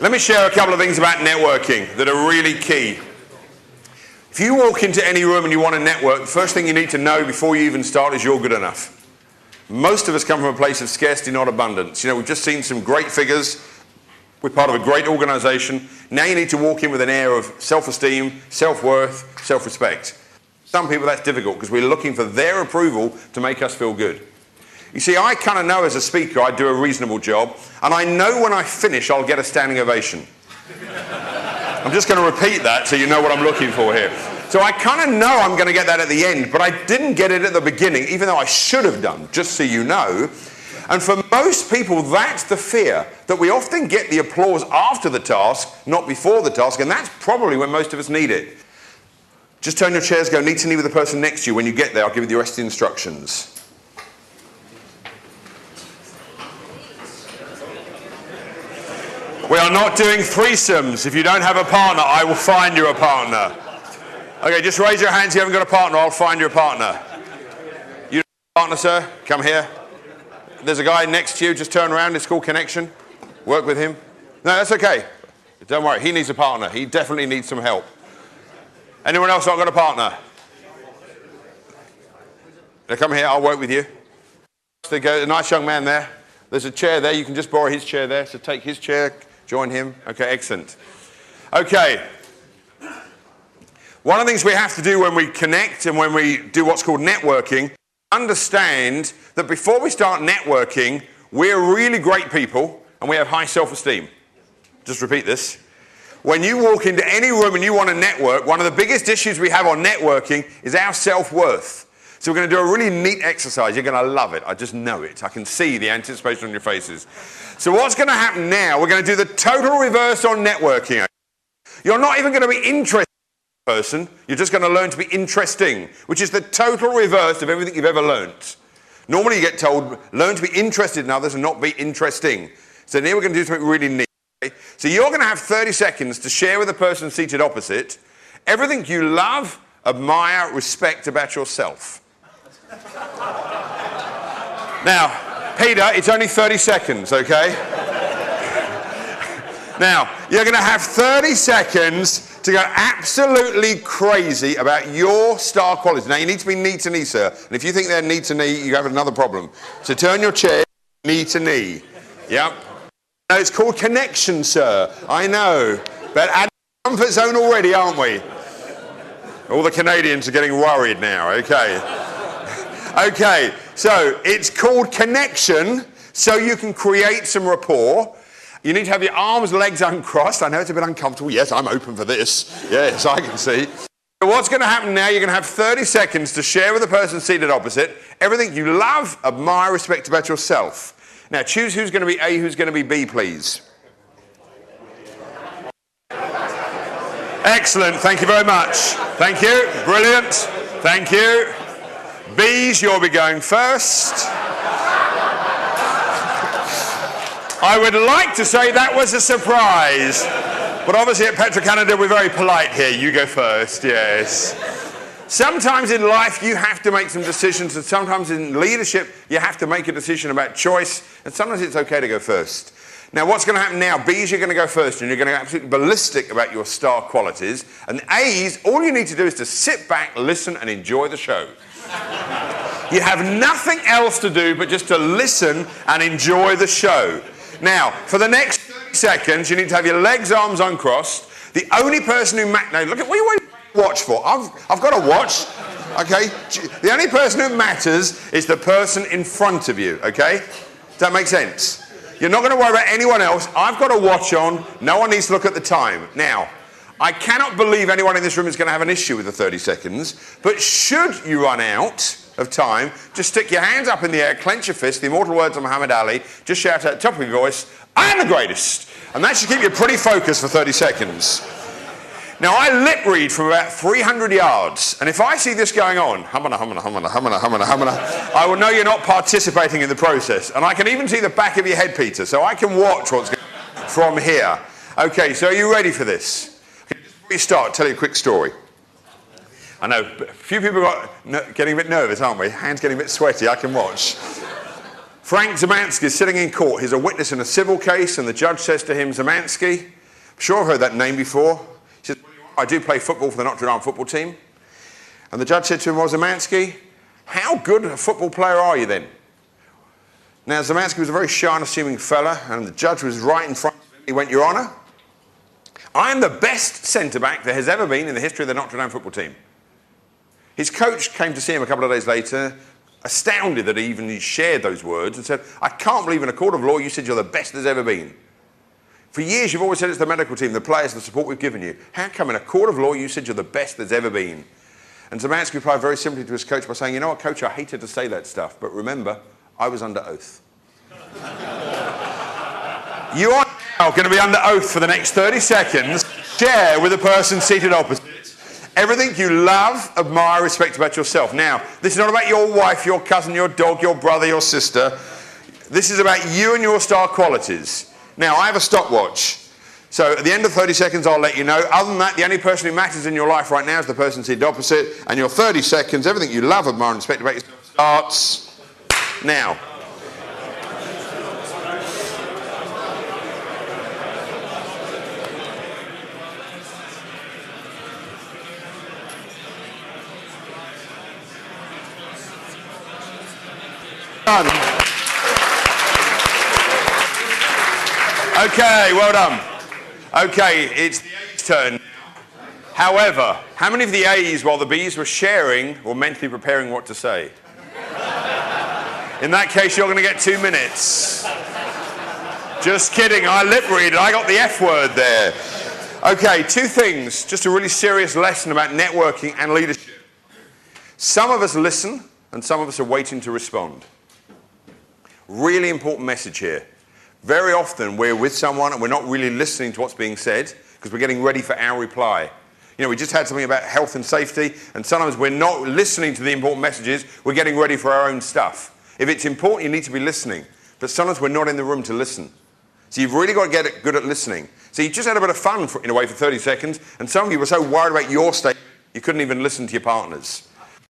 Let me share a couple of things about networking that are really key. If you walk into any room and you want to network, the first thing you need to know before you even start is you're good enough. Most of us come from a place of scarcity, not abundance. You know, we've just seen some great figures. We're part of a great organization. Now you need to walk in with an air of self-esteem, self-worth, self-respect. Some people that's difficult because we're looking for their approval to make us feel good. You see, I kind of know as a speaker I do a reasonable job, and I know when I finish I'll get a standing ovation. I'm just going to repeat that so you know what I'm looking for here. So I kind of know I'm going to get that at the end, but I didn't get it at the beginning, even though I should have done, just so you know. And for most people, that's the fear, that we often get the applause after the task, not before the task, and that's probably when most of us need it. Just turn your chairs, go knee to knee with the person next to you. When you get there, I'll give you the rest of the instructions. We are not doing threesomes. If you don't have a partner, I will find you a partner. Okay, just raise your hands if you haven't got a partner, I'll find you a partner. You don't have a partner, sir? Come here. There's a guy next to you, just turn around, it's called connection. Work with him. No, that's okay. Don't worry, he needs a partner. He definitely needs some help. Anyone else not got a partner? Now come here, I'll work with you. There's a nice young man there. There's a chair there, you can just borrow his chair there, so take his chair, join him. Okay, excellent. Okay. One of the things we have to do when we connect and when we do what's called networking, understand that before we start networking, we're really great people and we have high self-esteem. Just repeat this. When you walk into any room and you want to network, one of the biggest issues we have on networking is our self-worth. So we're going to do a really neat exercise. You're going to love it. I just know it. I can see the anticipation on your faces. So what's going to happen now, we're going to do the total reverse on networking. You're not even going to be interested in a person. You're just going to learn to be interesting, which is the total reverse of everything you've ever learned. Normally you get told, learn to be interested in others and not be interesting. So now we're going to do something really neat. Okay? So you're going to have 30 seconds to share with the person seated opposite everything you love, admire, respect about yourself. Now, Peter, it's only 30 seconds, okay? Now, you're going to have 30 seconds to go absolutely crazy about your star qualities. Now, you need to be knee to knee, sir. And if you think they're knee to knee, you have another problem. So turn your chair knee to knee. Yep. No, it's called connection, sir. I know. But at the comfort zone already, aren't we? All the Canadians are getting worried now, okay? Okay, so it's called connection, so you can create some rapport. You need to have your arms, legs uncrossed. I know it's a bit uncomfortable. Yes, I'm open for this. Yes, I can see. So what's going to happen now, you're going to have 30 seconds to share with the person seated opposite everything you love, admire, respect about yourself. Now, choose who's going to be A, who's going to be B, please. Excellent, thank you very much. Thank you, brilliant, thank you. B's, you'll be going first. I would like to say that was a surprise, but obviously at Petro Canada we're very polite here. You go first, yes. Sometimes in life you have to make some decisions, and sometimes in leadership you have to make a decision about choice, and sometimes it's okay to go first. Now what's going to happen now, B's, you're going to go first, and you're going to go absolutely ballistic about your star qualities, and A's, all you need to do is to sit back, listen and enjoy the show. You have nothing else to do but just to listen and enjoy the show. Now, for the next 30 seconds, you need to have your legs, arms uncrossed. The only person who now look at what you want to watch for. I've got to watch. Okay? The only person who matters is the person in front of you. Okay? Does that make sense? You're not going to worry about anyone else. I've got a watch on. No one needs to look at the time. Now, I cannot believe anyone in this room is going to have an issue with the 30 seconds, but should you run out of time, just stick your hands up in the air, clench your fist, the immortal words of Muhammad Ali, just shout at the top of your voice, I am the greatest. And that should keep you pretty focused for 30 seconds. Now, I lip read from about 300 yards, and if I see this going on, humana, humana, humana, humana, humana, humana, I will know you're not participating in the process. And I can even see the back of your head, Peter, so I can watch what's going on from here. Okay, so are you ready for this? Before we start, I'll tell you a quick story. I know a few people are getting a bit nervous, aren't we? Hands getting a bit sweaty, I can watch. Frank Zemansky is sitting in court. He's a witness in a civil case, and the judge says to him, Zemansky, I'm sure I've heard that name before. He says, I do play football for the Notre Dame football team. And the judge said to him, well, Zemansky, how good a football player are you then? Now, Zemansky was a very shy and assuming fella, and the judge was right in front of him. He went, Your Honour, I am the best centre-back there has ever been in the history of the Notre Dame football team. His coach came to see him a couple of days later, astounded that he shared those words, and said, I can't believe in a court of law you said you're the best there's ever been. For years you've always said it's the medical team, the players, the support we've given you. How come in a court of law you said you're the best there's ever been? And Zemansky replied very simply to his coach by saying, you know what, coach, I hated to say that stuff, but remember, I was under oath. You are now going to be under oath for the next 30 seconds. Share with the person seated opposite everything you love, admire, respect about yourself. Now, this is not about your wife, your cousin, your dog, your brother, your sister. This is about you and your star qualities. Now, I have a stopwatch. So at the end of 30 seconds, I'll let you know. Other than that, the only person who matters in your life right now is the person seated opposite. And your 30 seconds, everything you love, admire, and respect about yourself starts now. Done. Okay, well done. Okay, it's the A's turn now. However, how many of the A's, while the B's were sharing, were mentally preparing what to say? In that case, you're going to get 2 minutes. Just kidding, I lip read, I got the F word there. Okay, 2 things, just a really serious lesson about networking and leadership. Some of us listen, and some of us are waiting to respond. Really important message here. Very often we're with someone and we're not really listening to what's being said because we're getting ready for our reply. You know, we just had something about health and safety, and sometimes we're not listening to the important messages, we're getting ready for our own stuff. If it's important, you need to be listening, but sometimes we're not in the room to listen. So you've really got to get good at listening. So you just had a bit of fun in a way for 30 seconds, and some of you were so worried about your state, you couldn't even listen to your partners.